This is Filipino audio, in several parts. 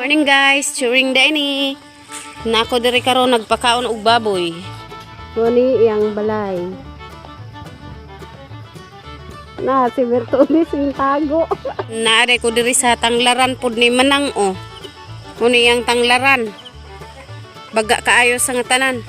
Morning guys, during day nako diri karon nagpakaon og baboy. Ngoni iyang balay. Na si Bertulis yung tago. Naare ko diri sa tanglaran pud ni Manang o. Ngoni iyang tanglaran. Baga kaayo sa ngatanan.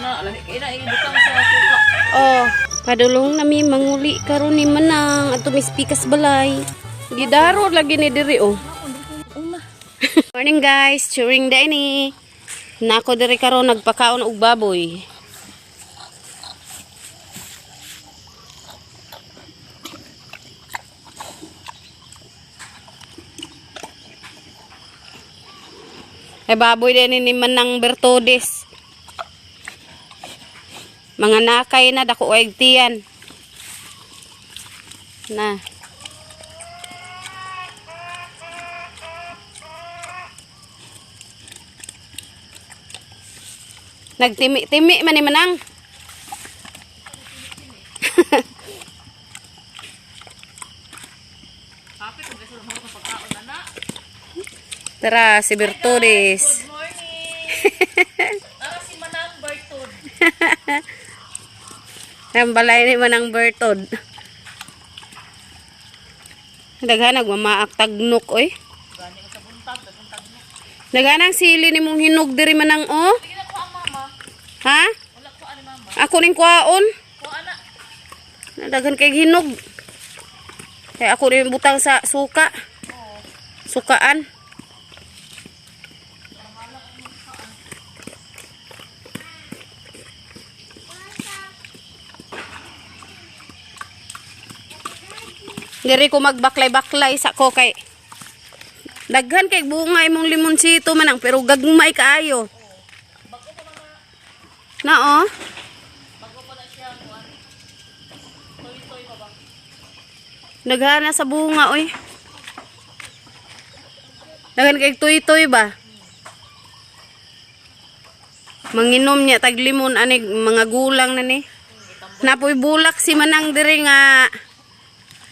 Na, ina ibutang sa suka. Oh, padulong nami manguli karon ni Manang at tumispikas balay. Gidaro lagi ni diri oh. Morning guys, during day nako diri karon nagpakaon og baboy. Baboy din ni Manang Bertulis. Mga nakay na dako og tiyan. Na. Nagtimi-timi man ni Manang. Tara, si Bertulis. Good morning. Tara si Manang Bertod. Ang balay ni Manang Bertod. Daghan nagmamaak tagnok oy. Gani ka sa buntag, tagnok. Daghan ang sili ni mong hinog diri Manang oh. Sige na ko ang mama. Ha? Wala ko ani mama. Ako ning kuhaon. Ko ana. Daghan kay hinog. Kaya ako rin butang sa suka. Sukaan. Diri ko magbaklay-baklay sa ko kay daghan kay bunga imong limonsito Manang pero gagmay kaayo. Na oh. Bago pa na siya kuan. Toy-toy pa ba? Daghan na sa bunga oy. Daghan kay tuy-tuy ba? Manginom niya tag limon ani mga gulang na ni. Napoy bulak si Manang diri nga.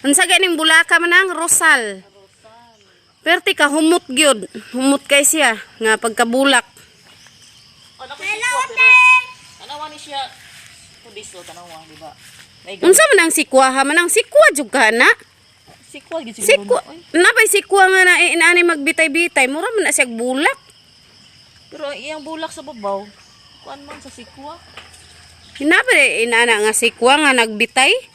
Unsa ganing bulaka Manang rosal. Perti ka humot gyud. Humot kay siya nga pagkabulak. Hello, ate. Tanawa ni siya. Pudis lo tanawa, di ba? Unsa man ang sikwa ha Manang sikwa jud ka na? Sikwa gid siguro. Sikwa. Napay sikwa nga na inaani magbitay-bitay, mura man na siya bulak. Pero iyang bulak sa babaw. Kuan man sa sikwa. Hinapay inaana nga sikwa nga nagbitay.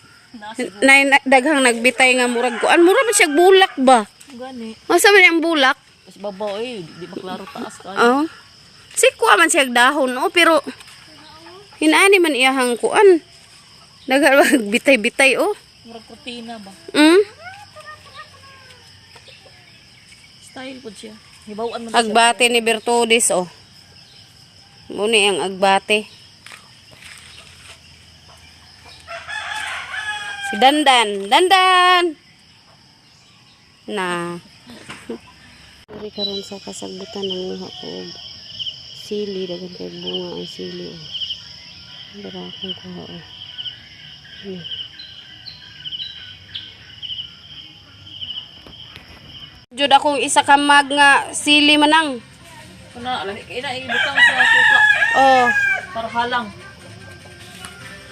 Na daghang nagbitay nga murag kuan, mura man siya bulak ba? Gani. Unsa man ang bulak? Sa babaw di maklaro taas ka. Oh. Sikwa man siya dahon oh, pero hinaani man iyahang kuan. Daghang bitay-bitay oh. Murag protina ba? Style po siya. Hibawaan man siya. Agbate ni Bertulis oh. Muni ang agbate. Si Dandan, Dandan. Na. Dari karon sa kasagbutan ng uha ko og sili dagan kay bunga ang sili oh. Dara akong kuha oh. Jud akong isa ka mag nga sili Manang. Kuna ina ibutang sa suka. Oh, Para halang.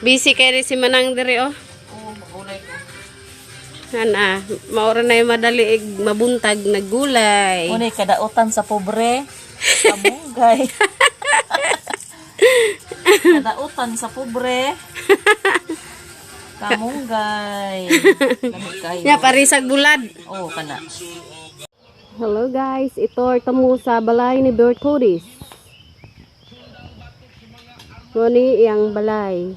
busy kay si Manang diri oh. Oo, magulay ko. Ana, maura na yung madali mabuntag na gulay. Unay kadautan sa pobre. Kamunggay. Kadautan sa pobre. Kamunggay. Lamig kayo. Ya parisag bulad. Oo, kana. Hello guys, ito tamo sa balay ni Bertulis. Ngoni iyang balay.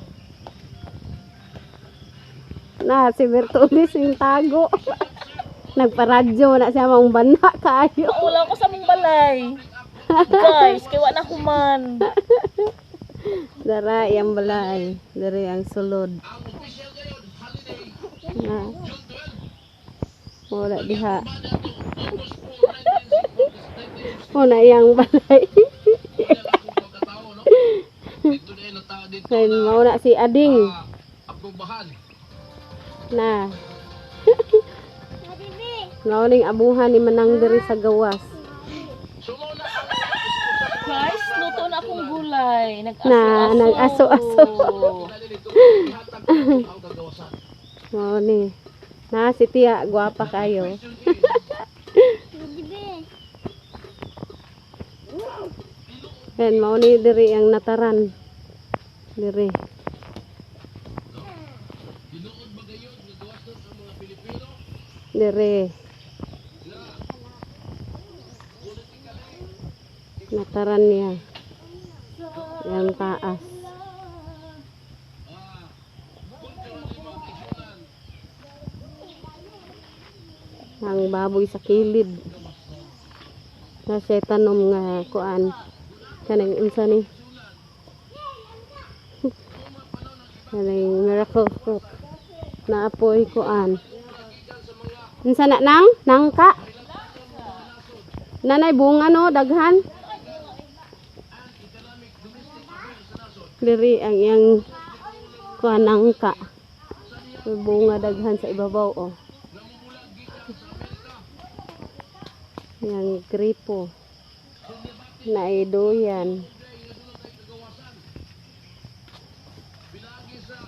Na si Bertulis yung tago. Nagparadyo na siya mong bana kayo. Wala ko sa mong balay. Guys, kaya wala kuman. Dara iyang balay. Dari ang sulod. Na. Wala diha. Wala iyang balay. Kaya mauna si Ading. Na. Nauling abuhan ni Manang diri sa gawas. Ay, Na, nag-aso-aso. Mao ni. Na si Tia, gwapa kayo. Yan, mao ni diri ang nataran. Diri. Diri. Nataran niya. Yang taas. Ang baboy sa kilid. Na siya tanom nga kuan. Kanang unsa ni? Kanang miracle fruit. Naapoy kuan. Unsa na nang? Nangka? Nanay bunga no, daghan. Diri ang iyang kuan nangka. Bunga daghan sa ibabaw oh. Yang gripo na idoyan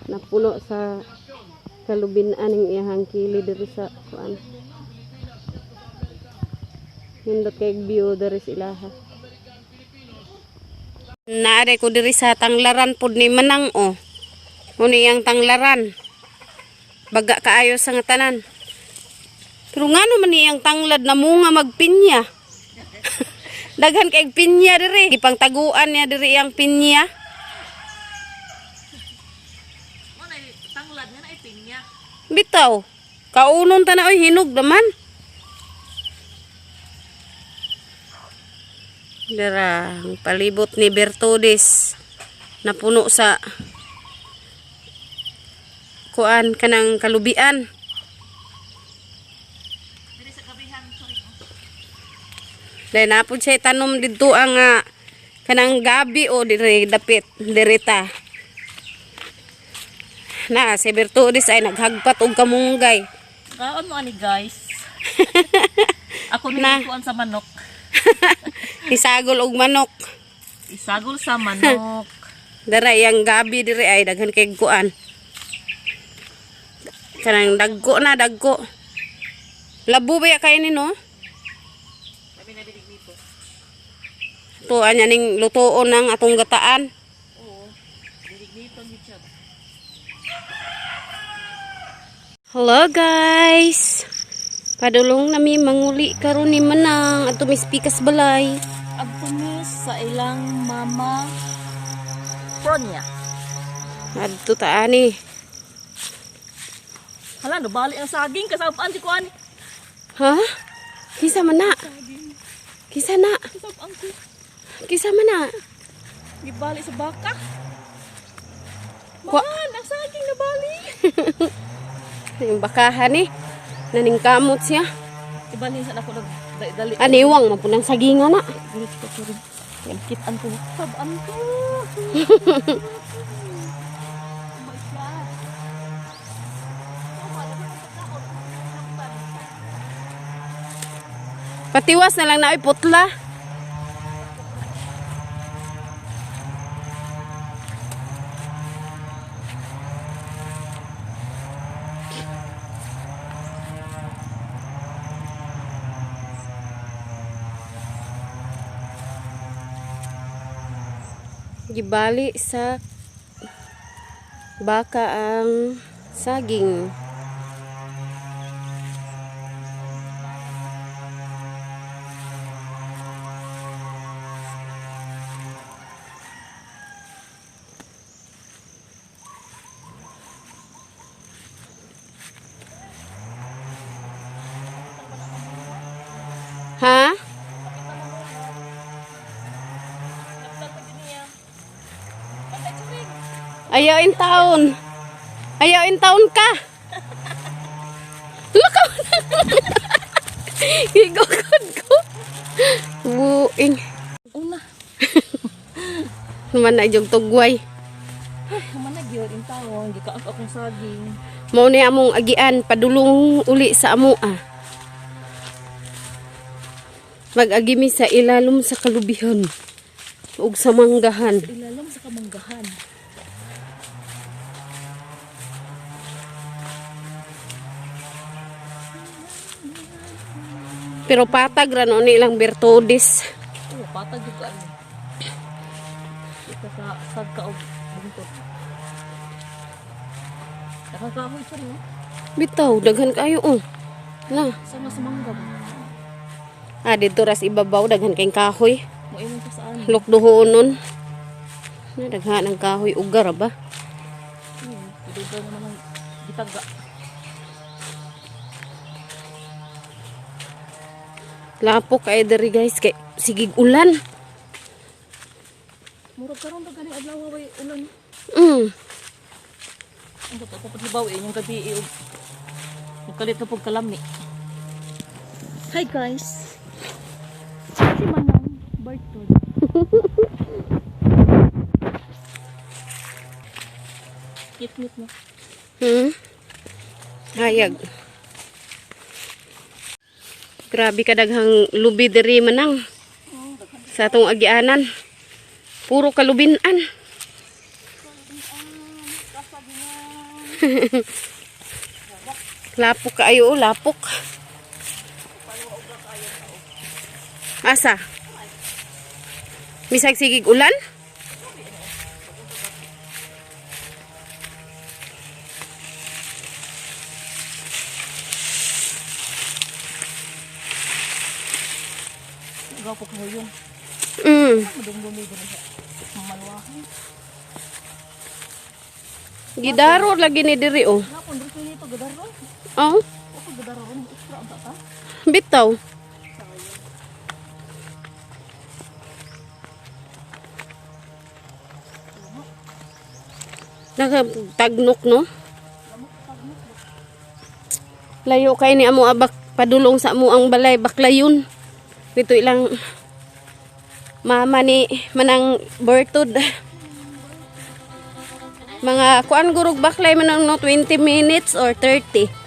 napuno sa kalubinan ng iyang kilid diri sa kuan. Nindot kay view diri ilaha. Naare ko diri sa tanglaran pud ni Manang oh. Muni yang tanglaran. Baga kaayo sa nga tanan. Pero ngano man niyang tanglad na munga magpinya. Daghan kay pinya diri. Ipang taguan niya diri yang pinya. Mo na tanglad nga na ipinya. Bitaw. Kaunon ta na oy hinog naman. Dira, ang palibot ni Bertudis napuno sa kuan kanang kalubian. Dahil napod siya tanom dito ang kanang gabi o diri dapit dirita. Na si Bertudis ay naghagpat og kamunggay. Kaon mo ani guys. Ako Na. nilikuan sa manok. Isagol og manok. Isagol sa manok. Dara yang gabi diri ay daghan kay kuan. Kanang dagko na dagko. Labo ba ya kay ni no? Sabi na dinig dito. To anya ning lutoon ng atong gataan. Oo. Dinig dito gid. Hello guys. Padulong nami manguli karon ni Manang ato mispikas balay. Agtumis sa ilang mama Pronya. Adto ta ani. Hala, nabali ang saging kasapaan si Kuan. Ha? Kisa man na? Kisa na? Kasapaan ko. Kisa man na? Gibali sa baka. Kwa- Man, ang saging nabali. Yung bakahan eh. Naningkamot siya. Ibalin sa ako dali. Aniwang mapunang saginga na. Dili ko sorry. Yan kitan ko. Sabaan ko. Patiwas na lang na ay putla. Gibali sa baka ang saging. Ha? Ayaw in taon. Ayaw in taon ka. Lakaw na. Gigokod ko. Buing. Una. Naman na jog tugway. Naman nagyod in tawon. Gikaak akong saging. Mao ni among agian padulong uli sa amo ah. Mag-agimi sa ilalom sa kalubihan. ug sa manggahan. Ilalim sa kamanggahan. Pero patag ra no ni ilang birtudes. Oo, patag yung ano. Ito sa sagka o bungtot. Nakakahoy pa rin, no? Bitaw, daghan kayo oh. Na. Sa mas manggab. Ah, dito ras ibabaw daghan kayong kahoy. Muingon ka saan? Lukduhoonon. Na daghan ang kahoy ugar ba? Iduga naman ang gitaga. Lapok kay diri guys kay sigig ulan. Murag karon daw ganing adlaw way ulan. Ang dapat ko paghibaw yung gabi yung kalit na pagkalami. Hi guys. Si Manang Bartod. Kit-kit mo. Hayag. Grabe ka daghang lubi diri manang. Sa atong agianan. Puro kalubinan. Lapok kaayo, lapok. Asa? Bisag sigig ulan? Gapo ko yun. Madumi-dumi ko na siya. Maluwahan. Gidaro lagi ni diri oh. Napon, dito nito gadaro. Oh, Ako gadaro rin. Extra ang tata. bitaw. Nagtagnok no? Layo kay ni amo abak padulong sa amo ang balay baklayon. Dito ilang mama ni manang Bertod. Mga kuan gurug baklay manang no 20 minutes or 30.